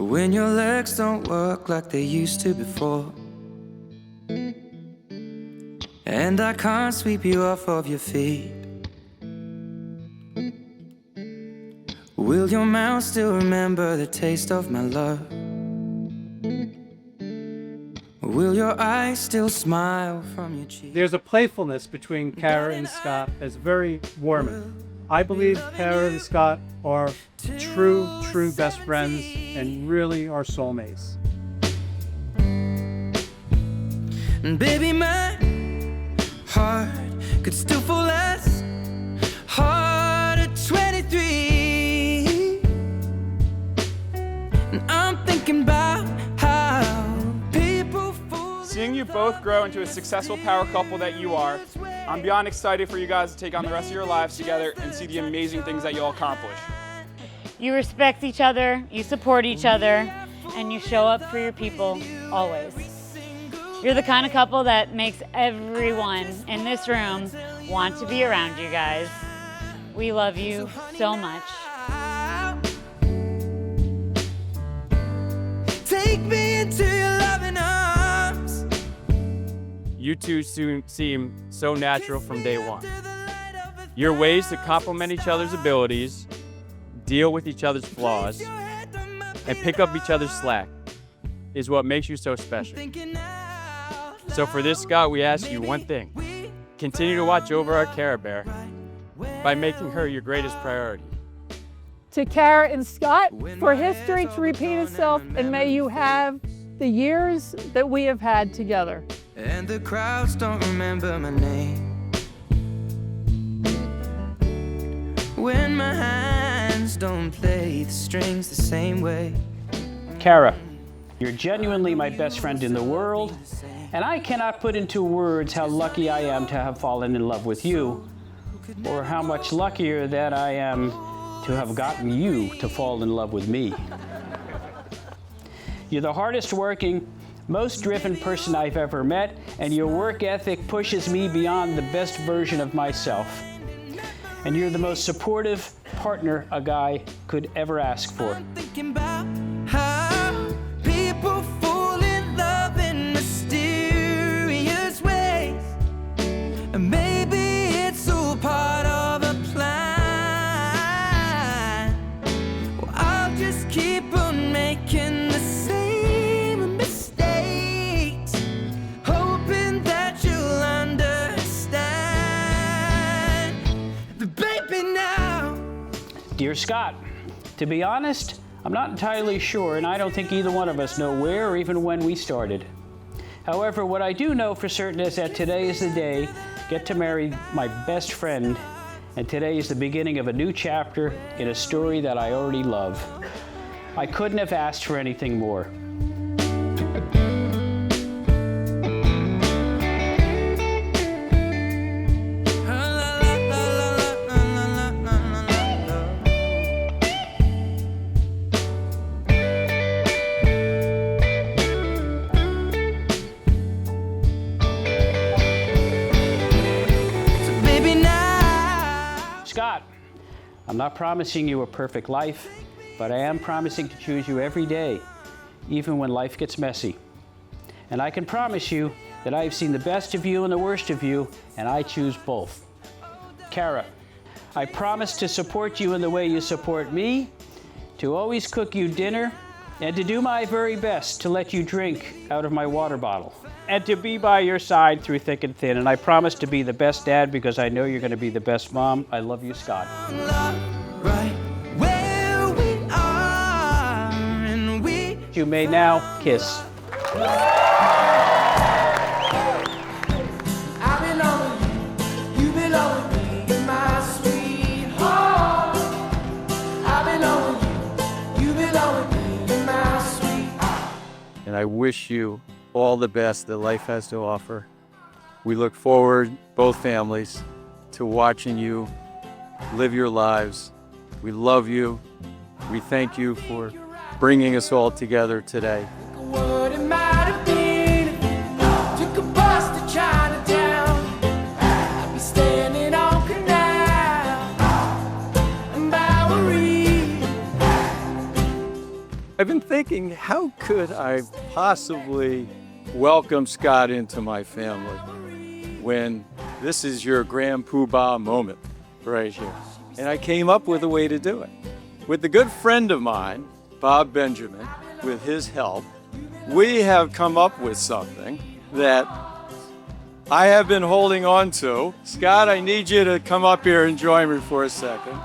when your legs don't work like they used to before, and I can't sweep you off of your feet. Will your mouth still remember the taste of my love? Will your eyes still smile from your cheek? There's a playfulness between Kara and Scott that's very warming. I believe Kara and Scott are true best friends and really are soulmates. And baby, my heart could still fall less hard at 23. And I'm thinking about how people fool. Seeing you both grow into a successful power couple that you are, I'm beyond excited for you guys to take on the rest of your lives together and see the amazing things that you'll accomplish. You respect each other, you support each other, and you show up for your people always. You're the kind of couple that makes everyone in this room want to be around you guys. We love you so much. Take me into your loving arms. You two seem so natural from day one. Your ways to complement each other's abilities, deal with each other's flaws, and pick up each other's slack is what makes you so special. So for this, Scott, we ask you one thing. Continue to watch over our Kara Bear by making her your greatest priority. To Kara and Scott, for history to repeat itself, and may you have the years that we have had together. And the crowds don't remember my name when my hands don't play the strings the same way. Kara, you're genuinely my best friend in the world, and I cannot put into words how lucky I am to have fallen in love with you, or how much luckier that I am to have gotten you to fall in love with me. You're the hardest working, most driven person I've ever met, and your work ethic pushes me beyond the best version of myself. And you're the most supportive partner a guy could ever ask for. I'm thinking about how people fall in love in mysterious ways, and maybe it's all part of a plan. Well, I'll just keep on making the same mistakes, hoping that you'll understand. The baby now. Dear Scott, to be honest, I'm not entirely sure, and I don't think either one of us know where or even when we started. However, what I do know for certain is that today is the day I get to marry my best friend, and today is the beginning of a new chapter in a story that I already love. I couldn't have asked for anything more. Scott, I'm not promising you a perfect life, but I am promising to choose you every day, even when life gets messy. And I can promise you that I've seen the best of you and the worst of you, and I choose both. Kara, I promise to support you in the way you support me, to always cook you dinner, and to do my very best to let you drink out of my water bottle, and to be by your side through thick and thin. And I promise to be the best dad because I know you're going to be the best mom. I love you, Scott. Right where we are, and we You may now kiss. I belong with you, you belong with me, you're my sweetheart. I belong with you, you belong with me, you're my sweetheart. And I wish you all the best that life has to offer. We look forward, both families, to watching you live your lives. We love you. We thank you for bringing us all together today. What it might have been if you took a bus to Chinatown. I'd be standing on Canal and Bowery. I've been thinking, how could I possibly welcome Scott into my family when this is your grand poobah moment right here? And I came up with a way to do it. With a good friend of mine, Bob Benjamin, with his help, we have come up with something that I have been holding on to. Scott, I need you to come up here and join me for a second.